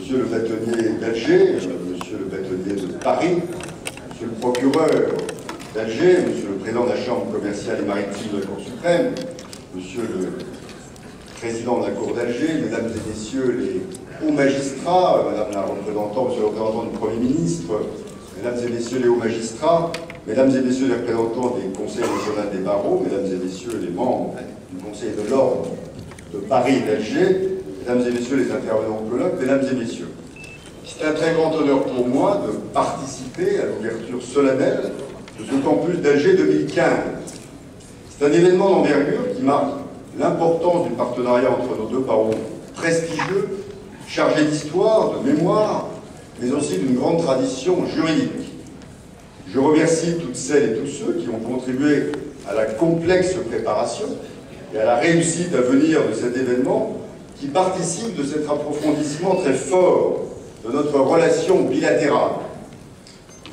Monsieur le bâtonnier d'Alger, Monsieur le bâtonnier de Paris, Monsieur le procureur d'Alger, Monsieur le président de la Chambre commerciale et maritime de la Cour suprême, Monsieur le président de la Cour d'Alger, Mesdames et Messieurs les hauts magistrats, Madame la représentante, Monsieur le représentant du Premier ministre, Mesdames et Messieurs les hauts magistrats, Mesdames et Messieurs les représentants des conseils nationaux des barreaux, Mesdames et Messieurs les membres du Conseil de l'Ordre de Paris et d'Alger, Mesdames et Messieurs les intervenants au colloque, Mesdames et Messieurs. C'est un très grand honneur pour moi de participer à l'ouverture solennelle de ce campus d'Alger 2015. C'est un événement d'envergure qui marque l'importance du partenariat entre nos deux barreaux prestigieux, chargés d'histoire, de mémoire, mais aussi d'une grande tradition juridique. Je remercie toutes celles et tous ceux qui ont contribué à la complexe préparation et à la réussite à venir de cet événement qui participe de cet approfondissement très fort de notre relation bilatérale.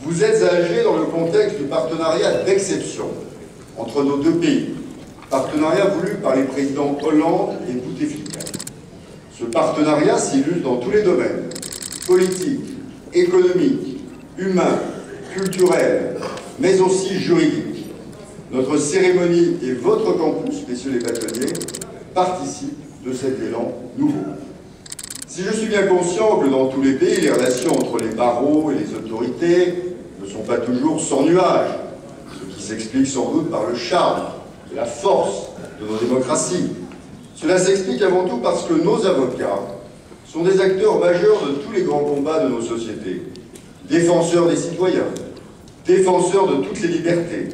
Vous êtes à Alger dans le contexte du partenariat d'exception entre nos deux pays, partenariat voulu par les présidents Hollande et Bouteflika. Ce partenariat s'illustre dans tous les domaines, politiques, économiques, humains, culturels, mais aussi juridiques. Notre cérémonie et votre campus, messieurs les bâtonniers, participent de cet élan nouveau. Si je suis bien conscient que dans tous les pays, les relations entre les barreaux et les autorités ne sont pas toujours sans nuages, ce qui s'explique sans doute par le charme et la force de nos démocraties. Cela s'explique avant tout parce que nos avocats sont des acteurs majeurs de tous les grands combats de nos sociétés, défenseurs des citoyens, défenseurs de toutes les libertés,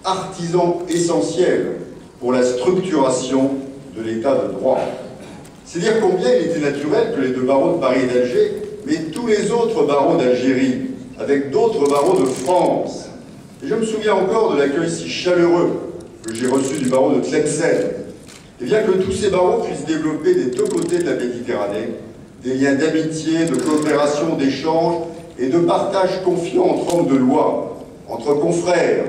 artisans essentiels pour la structuration de l'état de droit. C'est dire combien il était naturel que les deux barreaux de Paris et d'Alger, mais tous les autres barreaux d'Algérie, avec d'autres barreaux de France. Et je me souviens encore de l'accueil si chaleureux que j'ai reçu du barreau de Tlemcen. Et bien que tous ces barreaux puissent développer des deux côtés de la Méditerranée des liens d'amitié, de coopération, d'échange et de partage confiant entre hommes de loi, entre confrères,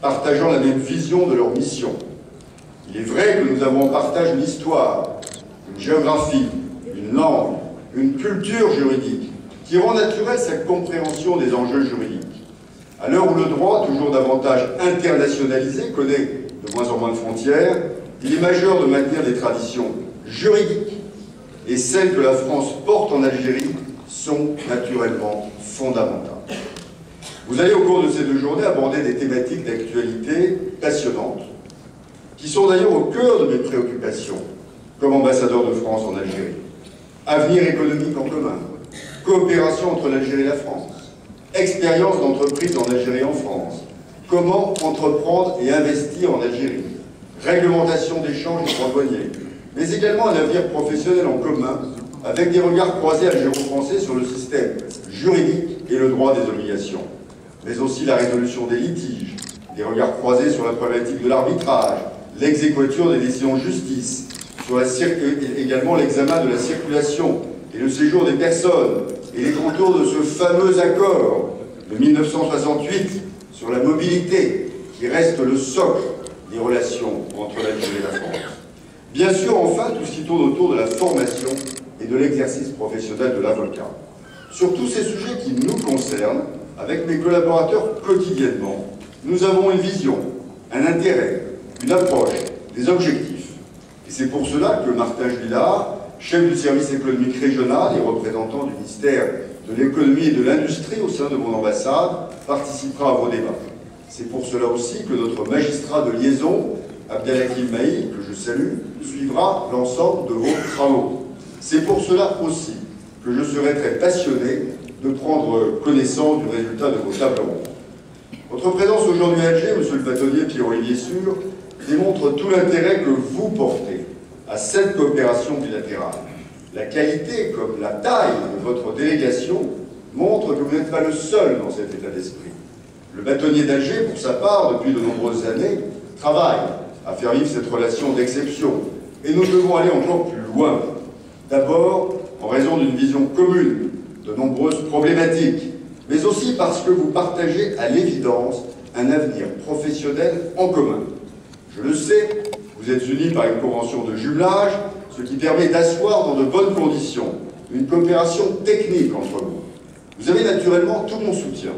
partageant la même vision de leur mission. Il est vrai que nous avons en partage une histoire, une géographie, une langue, une culture juridique qui rend naturelle sa compréhension des enjeux juridiques. À l'heure où le droit, toujours davantage internationalisé, connaît de moins en moins de frontières, il est majeur de maintenir des traditions juridiques et celles que la France porte en Algérie sont naturellement fondamentales. Vous allez au cours de ces deux journées aborder des thématiques d'actualité passionnantes qui sont d'ailleurs au cœur de mes préoccupations comme ambassadeur de France en Algérie. Avenir économique en commun, coopération entre l'Algérie et la France, expérience d'entreprise en Algérie et en France, comment entreprendre et investir en Algérie, réglementation d'échanges et droits douaniers, mais également un avenir professionnel en commun avec des regards croisés algéro-français sur le système juridique et le droit des obligations, mais aussi la résolution des litiges, des regards croisés sur la problématique de l'arbitrage, l'exécution des décisions de justice, sur également l'examen de la circulation et le séjour des personnes et les contours de ce fameux accord de 1968 sur la mobilité qui reste le socle des relations entre l'Algérie et la France. Bien sûr, enfin, tout ce qui tourne autour de la formation et de l'exercice professionnel de l'avocat. Sur tous ces sujets qui nous concernent, avec mes collaborateurs quotidiennement, nous avons une vision, un intérêt, une approche, des objectifs. Et c'est pour cela que Martin Juillard, chef du service économique régional et représentant du ministère de l'économie et de l'industrie au sein de mon ambassade, participera à vos débats. C'est pour cela aussi que notre magistrat de liaison, Abdelhakim Mahi, que je salue, suivra l'ensemble de vos travaux. C'est pour cela aussi que je serai très passionné de prendre connaissance du résultat de vos tables rondes. Votre présence aujourd'hui à Alger, monsieur le bâtonnier Pierre-Olivier Sûr, démontre tout l'intérêt que vous portez à cette coopération bilatérale. La qualité comme la taille de votre délégation montre que vous n'êtes pas le seul dans cet état d'esprit. Le bâtonnier d'Alger, pour sa part, depuis de nombreuses années, travaille à faire vivre cette relation d'exception. Et nous devons aller encore plus loin. D'abord, en raison d'une vision commune de nombreuses problématiques, mais aussi parce que vous partagez à l'évidence un avenir professionnel en commun. Je le sais, vous êtes unis par une convention de jumelage, ce qui permet d'asseoir dans de bonnes conditions une coopération technique entre vous. Vous avez naturellement tout mon soutien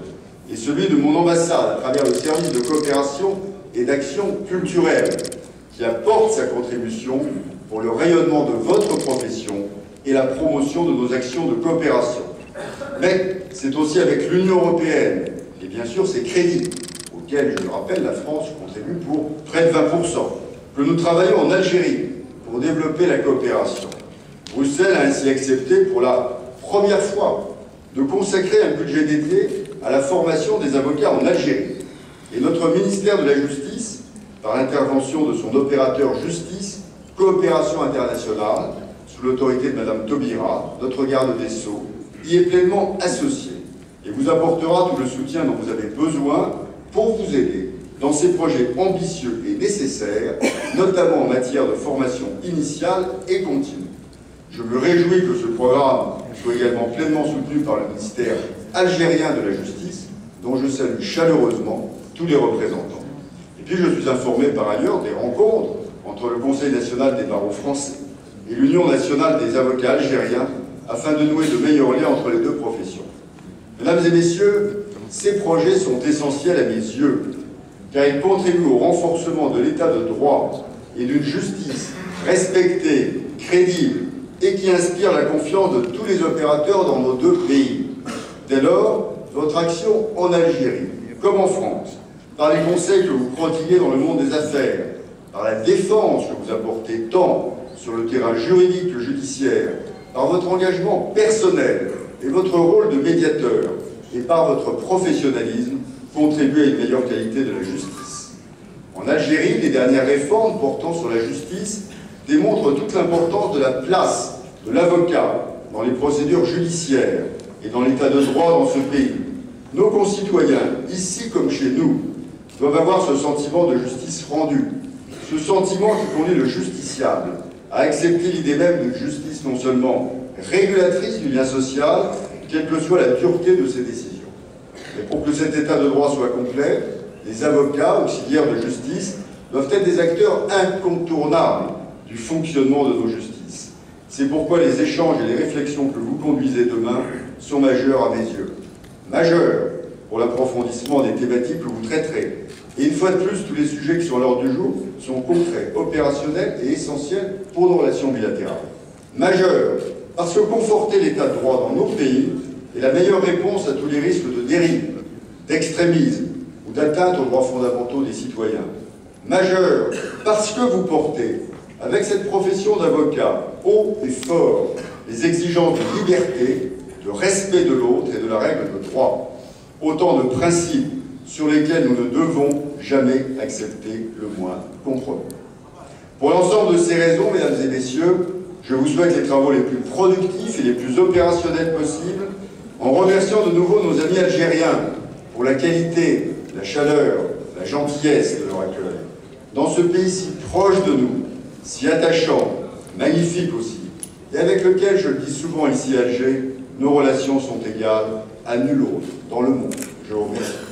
et celui de mon ambassade à travers le service de coopération et d'action culturelle qui apporte sa contribution pour le rayonnement de votre profession et la promotion de nos actions de coopération. Mais c'est aussi avec l'Union européenne et bien sûr ses crédits, auxquels, je le rappelle, la France contribue pour près de 20%, que nous travaillons en Algérie pour développer la coopération. Bruxelles a ainsi accepté pour la première fois de consacrer un budget dédié à la formation des avocats en Algérie. Et notre ministère de la Justice, par l'intervention de son opérateur Justice, Coopération internationale, sous l'autorité de Mme Taubira, notre garde des Sceaux, y est pleinement associé et vous apportera tout le soutien dont vous avez besoin pour vous aider dans ces projets ambitieux et nécessaires, notamment en matière de formation initiale et continue. Je me réjouis que ce programme soit également pleinement soutenu par le ministère algérien de la Justice, dont je salue chaleureusement tous les représentants. Et puis je suis informé par ailleurs des rencontres entre le Conseil national des barreaux français et l'Union nationale des avocats algériens afin de nouer de meilleurs liens entre les deux professions. Mesdames et messieurs, ces projets sont essentiels à mes yeux, car ils contribuent au renforcement de l'état de droit et d'une justice respectée, crédible et qui inspire la confiance de tous les opérateurs dans nos deux pays. Dès lors, votre action en Algérie, comme en France, par les conseils que vous prodiguez dans le monde des affaires, par la défense que vous apportez tant sur le terrain juridique que judiciaire, par votre engagement personnel et votre rôle de médiateur, et par votre professionnalisme, contribue à une meilleure qualité de la justice. En Algérie, les dernières réformes portant sur la justice démontrent toute l'importance de la place de l'avocat dans les procédures judiciaires et dans l'état de droit dans ce pays. Nos concitoyens, ici comme chez nous, doivent avoir ce sentiment de justice rendue, ce sentiment qui conduit le justiciable à accepter l'idée même d'une justice non seulement régulatrice du lien social, quelle que soit la dureté de ses décisions. Mais pour que cet état de droit soit complet, les avocats, auxiliaires de justice, doivent être des acteurs incontournables du fonctionnement de nos justices. C'est pourquoi les échanges et les réflexions que vous conduisez demain sont majeurs à mes yeux. Majeurs pour l'approfondissement des thématiques que vous traiterez. Et une fois de plus, tous les sujets qui sont à l'ordre du jour sont concrets, opérationnels et essentiels pour nos relations bilatérales. Majeurs parce que conforter l'état de droit dans nos pays est la meilleure réponse à tous les risques de dérive, d'extrémisme ou d'atteinte aux droits fondamentaux des citoyens. Majeur parce que vous portez, avec cette profession d'avocat, haut et fort, les exigences de liberté, de respect de l'autre et de la règle de droit. Autant de principes sur lesquels nous ne devons jamais accepter le moindre compromis. Pour l'ensemble de ces raisons, mesdames et messieurs, je vous souhaite les travaux les plus productifs et les plus opérationnels possibles, en remerciant de nouveau nos amis algériens pour la qualité, la chaleur, la gentillesse de leur accueil. Dans ce pays si proche de nous, si attachant, magnifique aussi, et avec lequel, je le dis souvent ici à Alger, nos relations sont égales à nul autre dans le monde. Je vous remercie.